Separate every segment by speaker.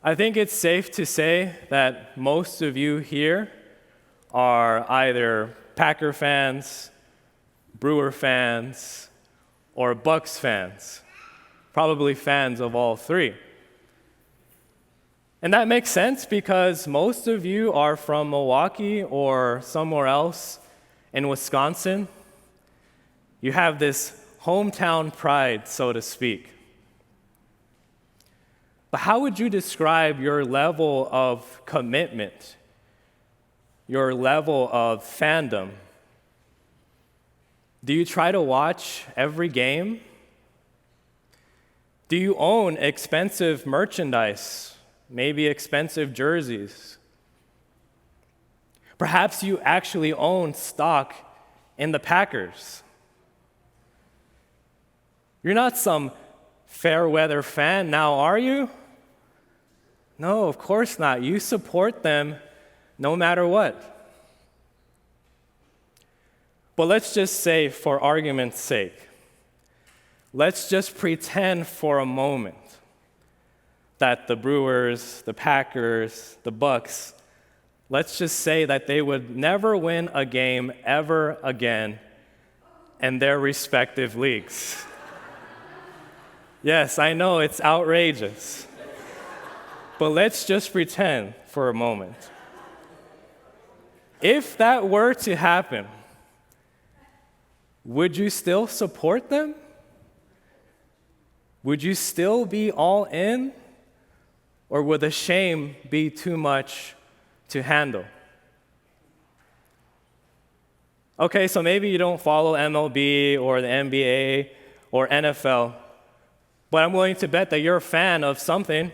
Speaker 1: I think it's safe to say that most of you here are either Packer fans, Brewer fans, or Bucks fans, probably fans of all three. And that makes sense because most of you are from Milwaukee or somewhere else in Wisconsin. You have this hometown pride, so to speak. But how would you describe your level of commitment, your level of fandom? Do you try to watch every game? Do you own expensive merchandise, maybe expensive jerseys? Perhaps you actually own stock in the Packers. You're not some fair weather fan now, are you? No, of course not. You support them no matter what. But let's just say, for argument's sake, let's just pretend for a moment that the Brewers, the Packers, the Bucks, let's just say that they would never win a game ever again in their respective leagues. Yes, I know it's outrageous. But let's just pretend for a moment. If that were to happen, would you still support them? Would you still be all in? Or would the shame be too much to handle? Okay, so maybe you don't follow MLB or the NBA or NFL, but I'm willing to bet that you're a fan of something.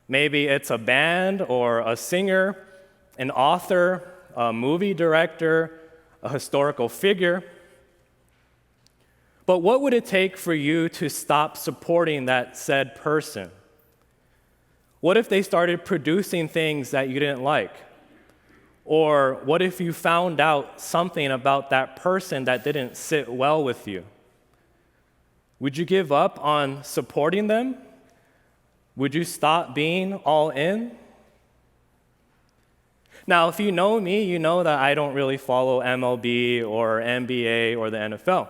Speaker 1: Maybe it's a band or a singer, an author, a movie director, a historical figure. But what would it take for you to stop supporting that said person? What if they started producing things that you didn't like? Or what if you found out something about that person that didn't sit well with you? Would you give up on supporting them? Would you stop being all in? Now, if you know me, you know that I don't really follow MLB or NBA or the NFL.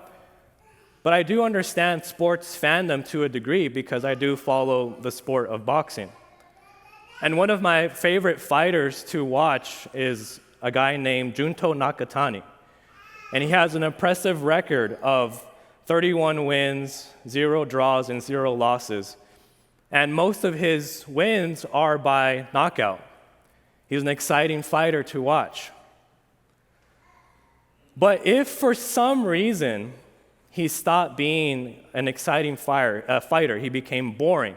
Speaker 1: But I do understand sports fandom to a degree because I do follow the sport of boxing. And one of my favorite fighters to watch is a guy named Junto Nakatani. And he has an impressive record of 31 wins, 0 draws, and 0 losses. And most of his wins are by knockout. He's an exciting fighter to watch. But if for some reason he stopped being an exciting fighter, he became boring,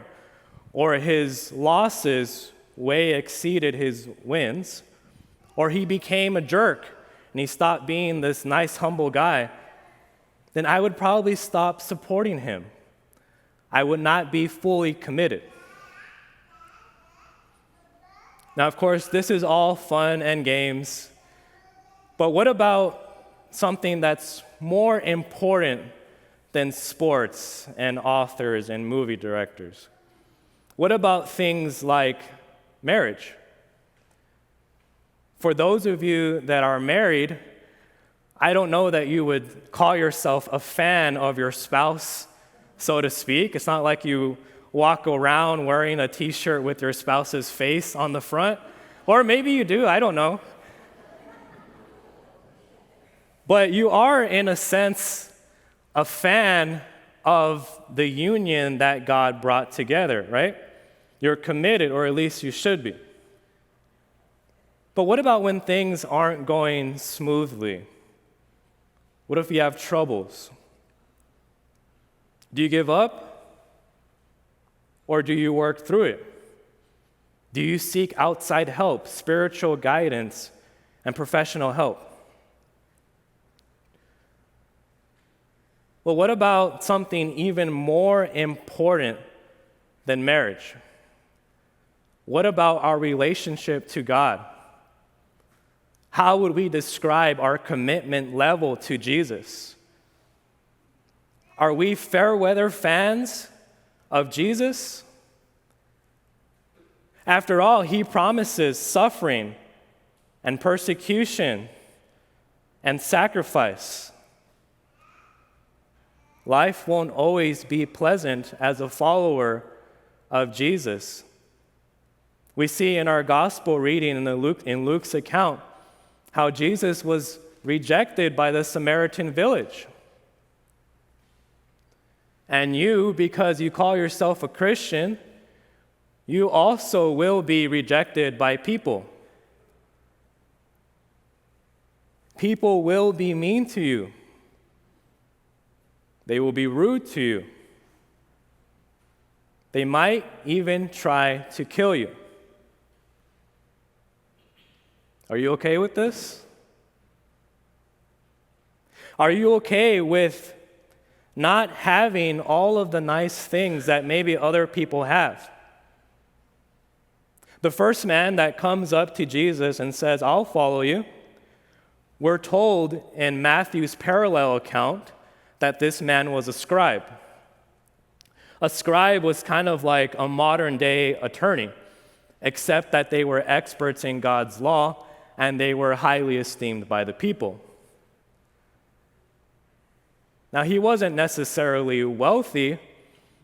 Speaker 1: or his losses way exceeded his wins, or he became a jerk and he stopped being this nice, humble guy, then I would probably stop supporting him. I would not be fully committed. Now, of course, this is all fun and games, but what about something that's more important than sports and authors and movie directors? What about things like marriage? For those of you that are married, I don't know that you would call yourself a fan of your spouse, so to speak. It's not like you walk around wearing a t-shirt with your spouse's face on the front. Or maybe you do, I don't know. But you are, in a sense, a fan of the union that God brought together, right? You're committed, or at least you should be. But what about when things aren't going smoothly? What if you have troubles? Do you give up? Or do you work through it? Do you seek outside help, spiritual guidance, and professional help? Well, what about something even more important than marriage? What about our relationship to God? How would we describe our commitment level to Jesus? Are we fair weather fans of Jesus? After all, he promises suffering and persecution and sacrifice. Life won't always be pleasant as a follower of Jesus. We see in our gospel reading in Luke's account how Jesus was rejected by the Samaritan village. And you, because you call yourself a Christian, you also will be rejected by people. People will be mean to you. They will be rude to you. They might even try to kill you. Are you okay with this? Are you okay with not having all of the nice things that maybe other people have? The first man that comes up to Jesus and says, "I'll follow you," we're told in Matthew's parallel account that this man was a scribe. A scribe was kind of like a modern-day attorney, except that they were experts in God's law and they were highly esteemed by the people. Now, he wasn't necessarily wealthy,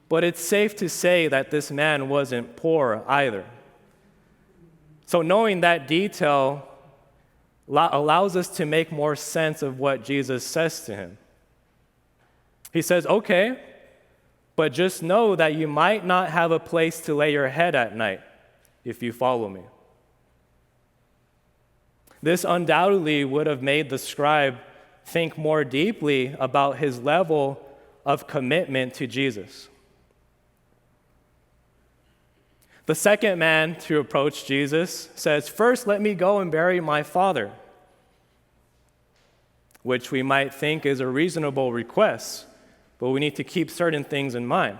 Speaker 1: but it's safe to say that this man wasn't poor either. So knowing that detail allows us to make more sense of what Jesus says to him. He says, "Okay, but just know that you might not have a place to lay your head at night if you follow me." This undoubtedly would have made the scribe think more deeply about his level of commitment to Jesus. The second man to approach Jesus says, "First, let me go and bury my father," which we might think is a reasonable request, but we need to keep certain things in mind.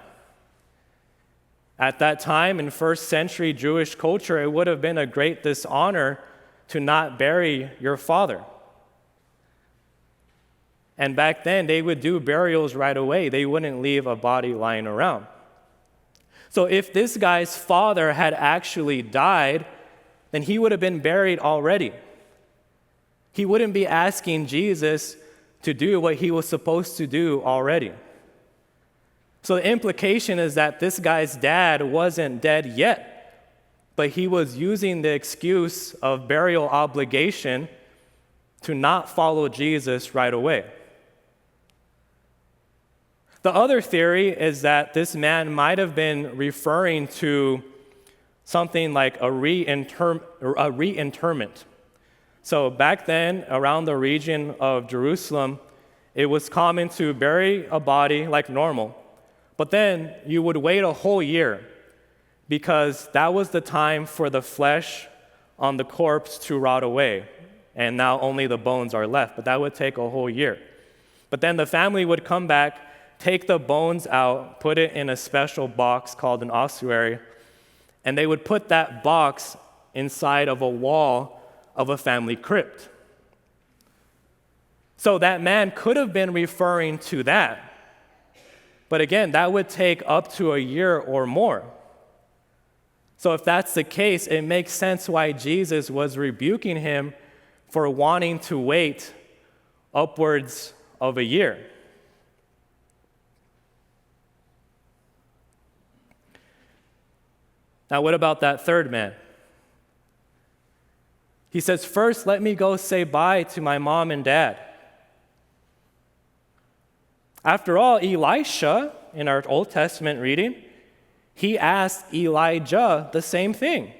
Speaker 1: At that time, in first century Jewish culture, it would have been a great dishonor to not bury your father. And back then, they would do burials right away. They wouldn't leave a body lying around. So if this guy's father had actually died, then he would have been buried already. He wouldn't be asking Jesus to do what he was supposed to do already. So the implication is that this guy's dad wasn't dead yet, but he was using the excuse of burial obligation to not follow Jesus right away. The other theory is that this man might have been referring to something like a reinterment. So back then, around the region of Jerusalem, it was common to bury a body like normal, but then you would wait a whole year because that was the time for the flesh on the corpse to rot away, and now only the bones are left, but that would take a whole year. But then the family would come back, take the bones out, put it in a special box called an ossuary, and they would put that box inside of a wall of a family crypt. So that man could have been referring to that. But again, that would take up to a year or more. So if that's the case, it makes sense why Jesus was rebuking him for wanting to wait upwards of a year. Now, what about that third man? He says, "First, let me go say bye to my mom and dad." After all, Elisha, in our Old Testament reading, he asked Elijah the same thing.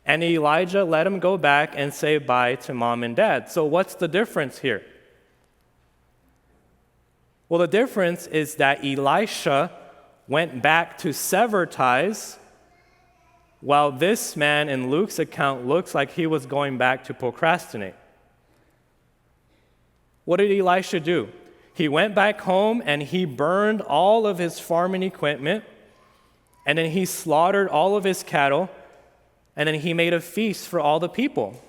Speaker 1: And Elijah let him go back and say bye to mom and dad. So what's the difference here? Well, the difference is that Elisha went back to sever ties, while this man in Luke's account looks like he was going back to procrastinate. What did Elisha do? He went back home and he burned all of his farming equipment, and then he slaughtered all of his cattle, and then he made a feast for all the people.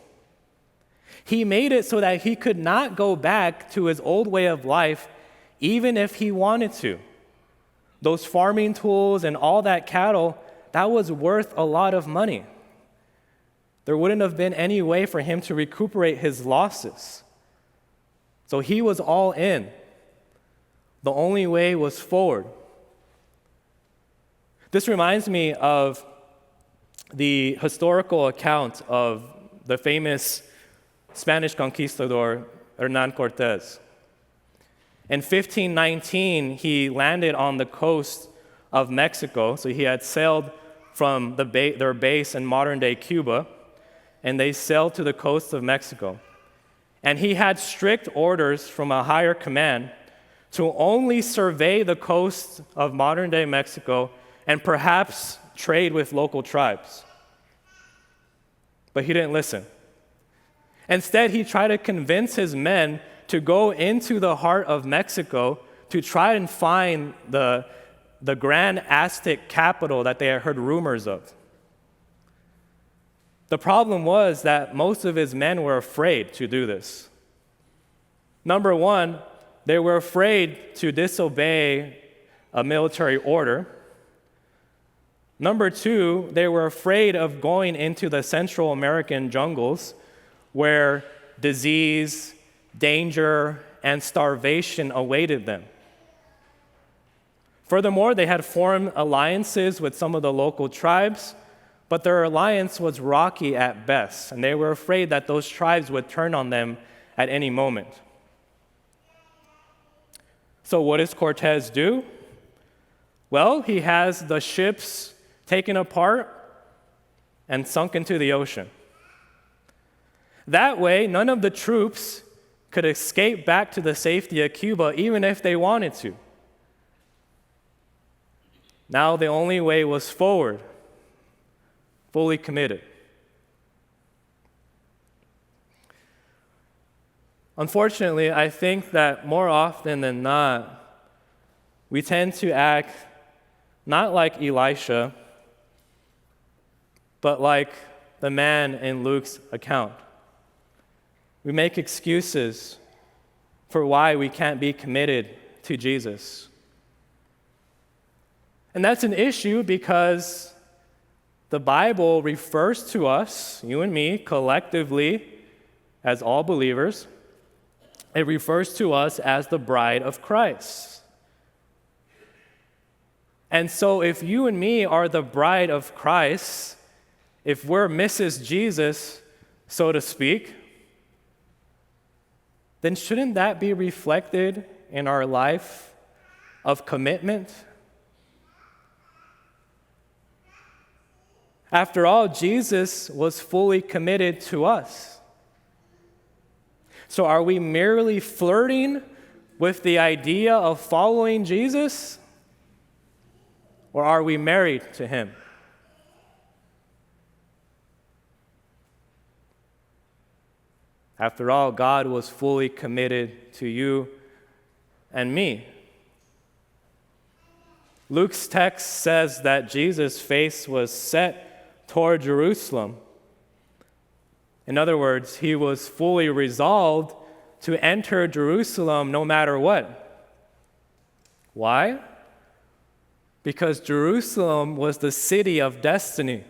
Speaker 1: He made it so that he could not go back to his old way of life even if he wanted to. Those farming tools and all that cattle, that was worth a lot of money. there wouldn't have been any way for him to recuperate his losses. So he was all in. The only way was forward. This reminds me of the historical account of the famous Spanish conquistador Hernán Cortés. In 1519, he landed on the coast of Mexico. So he had sailed from their base in modern-day Cuba, and they sailed to the coast of Mexico. And he had strict orders from a higher command to only survey the coast of modern-day Mexico and perhaps trade with local tribes. But he didn't listen. Instead, he tried to convince his men to go into the heart of Mexico to try and find the grand Aztec capital that they had heard rumors of. The problem was that most of his men were afraid to do this. Number one, they were afraid to disobey a military order. Number two, they were afraid of going into the Central American jungles where disease, danger, and starvation awaited them. Furthermore, they had formed alliances with some of the local tribes, but their alliance was rocky at best, and they were afraid that those tribes would turn on them at any moment. So what does Cortés do? Well, he has the ships taken apart and sunk into the ocean. That way, none of the troops could escape back to the safety of Cuba, even if they wanted to. Now the only way was forward, fully committed. Unfortunately, I think that more often than not, we tend to act not like Elisha, but like the man in Luke's account. We make excuses for why we can't be committed to Jesus. And that's an issue because the Bible refers to us, you and me, collectively, as all believers. It refers to us as the bride of Christ. And so if you and me are the bride of Christ, if we're Mrs. Jesus, so to speak, then shouldn't that be reflected in our life of commitment? After all, Jesus was fully committed to us. So are we merely flirting with the idea of following Jesus? Or are we married to him? After all, God was fully committed to you and me. Luke's text says that Jesus' face was set toward Jerusalem. In other words, he was fully resolved to enter Jerusalem no matter what. Why? Because Jerusalem was the city of destiny.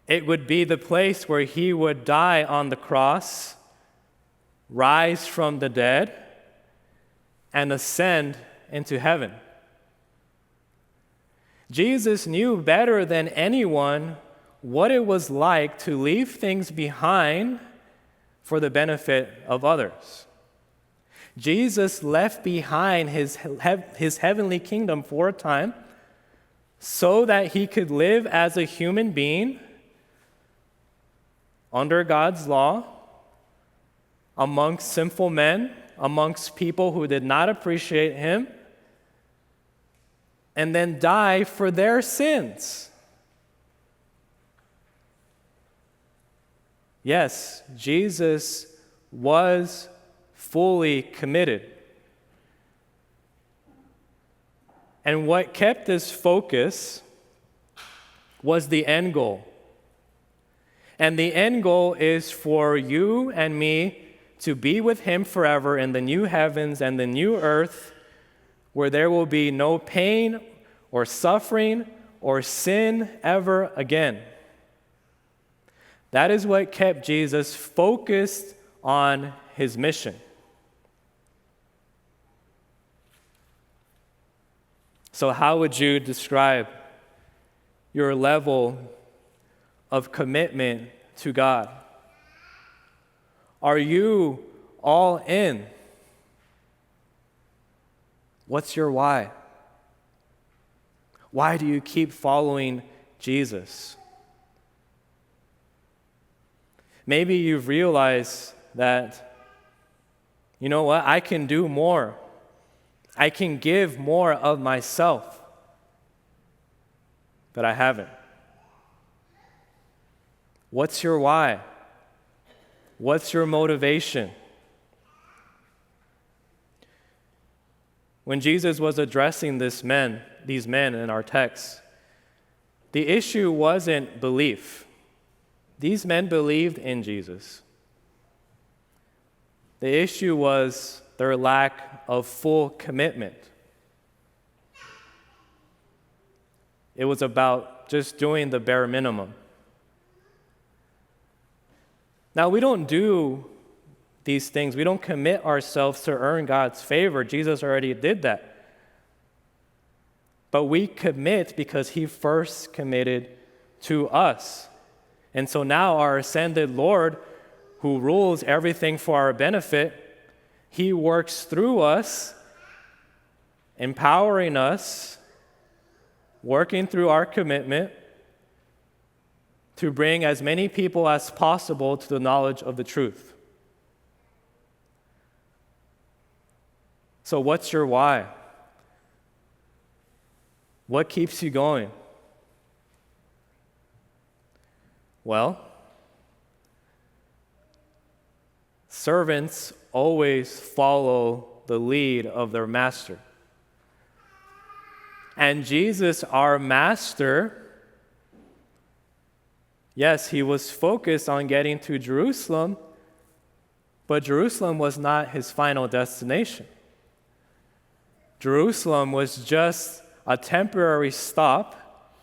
Speaker 1: It would be the place where he would die on the cross, rise from the dead, and ascend into heaven. Jesus knew better than anyone what it was like to leave things behind for the benefit of others. Jesus left behind his heavenly kingdom for a time so that he could live as a human being under God's law, amongst sinful men, amongst people who did not appreciate him, and then die for their sins. Yes, Jesus was fully committed. And what kept his focus was the end goal. And the end goal is for you and me to be with him forever in the new heavens and the new earth, where there will be no pain or suffering or sin ever again. That is what kept Jesus focused on his mission. So how would you describe your level of commitment to God? Are you all in? What's your why? Why do you keep following Jesus? Maybe you've realized that, you know what, I can do more. I can give more of myself, but I haven't. What's your why? What's your motivation? When Jesus was addressing these men in our text, the issue wasn't belief. These men believed in Jesus. The issue was their lack of full commitment. It was about just doing the bare minimum. Now, we don't do these things. We don't commit ourselves to earn God's favor. Jesus already did that. But we commit because he first committed to us. And so now our ascended Lord, who rules everything for our benefit, he works through us, empowering us, working through our commitment to bring as many people as possible to the knowledge of the truth. So what's your why? What keeps you going? Well, servants always follow the lead of their master. And Jesus, our master, yes, he was focused on getting to Jerusalem, but Jerusalem was not his final destination. Jerusalem was just a temporary stop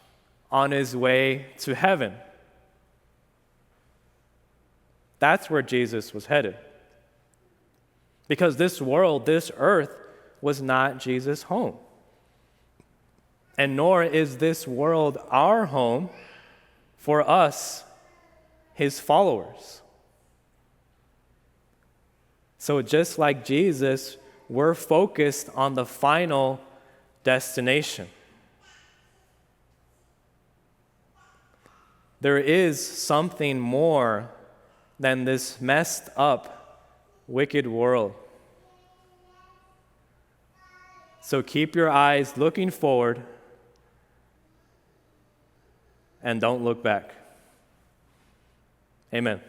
Speaker 1: on his way to heaven. That's where Jesus was headed. Because this world, this earth, was not Jesus' home. And nor is this world our home for us, his followers. So just like Jesus, we're focused on the final destination. There is something more than this messed up, wicked world. So keep your eyes looking forward and don't look back. Amen.